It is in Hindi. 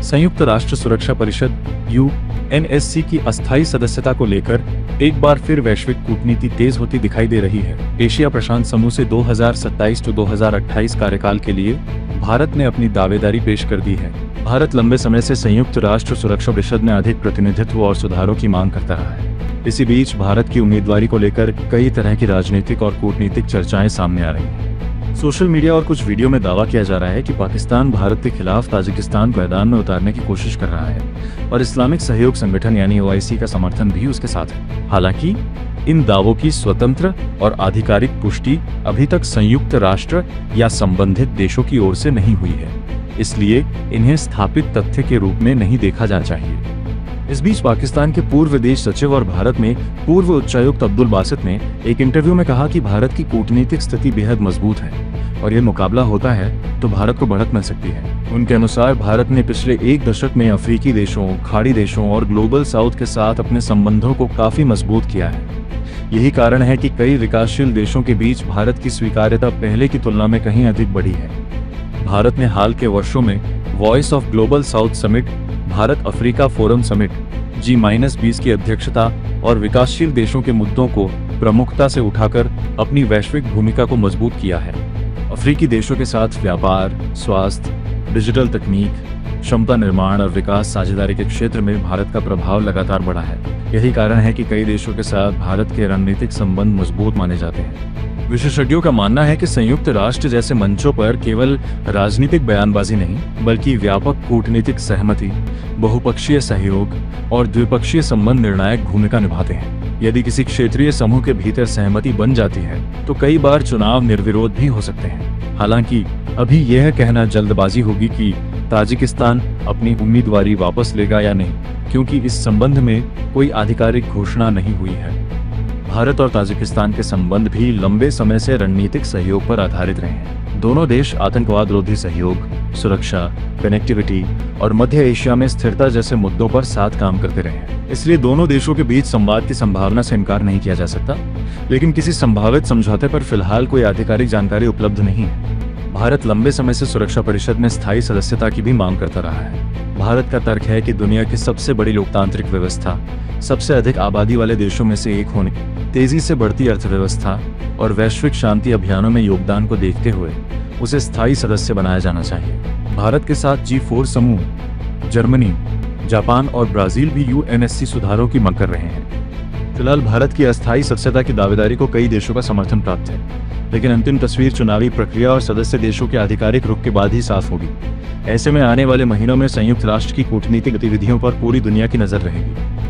संयुक्त राष्ट्र सुरक्षा परिषद यूएनएससी की अस्थायी सदस्यता को लेकर एक बार फिर वैश्विक कूटनीति तेज होती दिखाई दे रही है। एशिया प्रशांत समूह से 2027 से 2028 कार्यकाल के लिए भारत ने अपनी दावेदारी पेश कर दी है। भारत लंबे समय से संयुक्त राष्ट्र सुरक्षा परिषद में अधिक प्रतिनिधित्व और सुधारों की मांग करता रहा है। इसी बीच भारत की उम्मीदवारी को लेकर कई तरह की राजनीतिक और कूटनीतिक चर्चाएं सामने आ रही हैं। सोशल मीडिया और कुछ वीडियो में दावा किया जा रहा है कि पाकिस्तान भारत के खिलाफ ताजिकिस्तान को मैदान में उतारने की कोशिश कर रहा है और इस्लामिक सहयोग संगठन यानी ओआईसी का समर्थन भी उसके साथ है। हालांकि इन दावों की स्वतंत्र और आधिकारिक पुष्टि अभी तक संयुक्त राष्ट्र या संबंधित देशों की ओर से नहीं हुई है, इसलिए इन्हें स्थापित तथ्य के रूप में नहीं देखा जाना चाहिए। इस बीच पाकिस्तान के पूर्व विदेश सचिव और भारत में पूर्व उच्चायुक्त अब्दुल बासित ने एक इंटरव्यू में कहा कि भारत की कूटनीतिक स्थिति बेहद मजबूत है और ये मुकाबला होता है तो भारत को बढ़त मिल सकती है। उनके अनुसार भारत ने पिछले एक दशक में अफ्रीकी देशों, खाड़ी देशों और ग्लोबल साउथ के साथ अपने संबंधों को काफी मजबूत किया है। यही कारण है कि कई विकासशील देशों के बीच भारत की स्वीकार्यता पहले की तुलना में कहीं अधिक बढ़ी है। भारत ने हाल के वर्षों में voice of global south summit, Bharat Africa forum summit G-20 की अध्यक्षता और विकासशील देशों के मुद्दों को प्रमुखता से उठाकर अपनी वैश्विक भूमिका को मजबूत किया है। अफ्रीकी देशों के साथ व्यापार, स्वास्थ्य, डिजिटल तकनीक, क्षमता निर्माण और विकास साझेदारी के क्षेत्र में भारत का प्रभाव लगातार बढ़ा है। यही कारण है कि कई देशों के साथ भारत के रणनीतिक संबंध मजबूत माने जाते हैं। विशेषज्ञों का मानना है कि संयुक्त राष्ट्र जैसे मंचों पर केवल राजनीतिक बयानबाजी नहीं, बल्कि व्यापक कूटनीतिक सहमति, बहुपक्षीय सहयोग और द्विपक्षीय संबंध निर्णायक भूमिका निभाते हैं। यदि किसी क्षेत्रीय समूह के भीतर सहमति बन जाती है तो कई बार चुनाव निर्विरोध भी हो सकते हैं। हालांकि अभी यह कहना जल्दबाजी होगी कि ताजिकिस्तान अपनी उम्मीदवारी वापस लेगा या नहीं, क्योंकि इस संबंध में कोई आधिकारिक घोषणा नहीं हुई है। भारत और ताजिकिस्तान के संबंध भी लंबे समय से रणनीतिक सहयोग पर आधारित रहे हैं। दोनों देश आतंकवाद रोधी सहयोग, सुरक्षा, कनेक्टिविटी और मध्य एशिया में स्थिरता जैसे मुद्दों पर साथ काम करते रहे हैं। इसलिए दोनों देशों के बीच संवाद की संभावना से इनकार नहीं किया जा सकता, लेकिन किसी संभावित समझौते पर फिलहाल कोई आधिकारिक जानकारी उपलब्ध नहीं है। भारत लंबे समय से सुरक्षा परिषद में स्थायी सदस्यता की भी मांग करता रहा है। भारत का तर्क है कि दुनिया की सबसे बड़ी लोकतांत्रिक व्यवस्था, सबसे अधिक आबादी वाले देशों में से एक होने, तेजी से बढ़ती अर्थव्यवस्था और वैश्विक शांति अभियानों में योगदान को देखते हुए उसे स्थायी सदस्य बनाया जाना चाहिए। भारत के साथ G4 समूह, जर्मनी, जापान और ब्राजील भी यूएनएससी सुधारों की मांग कर रहे हैं। फिलहाल भारत की अस्थायी सदस्यता की दावेदारी को कई देशों का समर्थन प्राप्त है, लेकिन अंतिम तस्वीर चुनावी प्रक्रिया और सदस्य देशों के आधिकारिक रुख के बाद ही साफ होगी। ऐसे में आने वाले महीनों में संयुक्त राष्ट्र की कूटनीतिक गतिविधियों पर पूरी दुनिया की नजर रहेगी।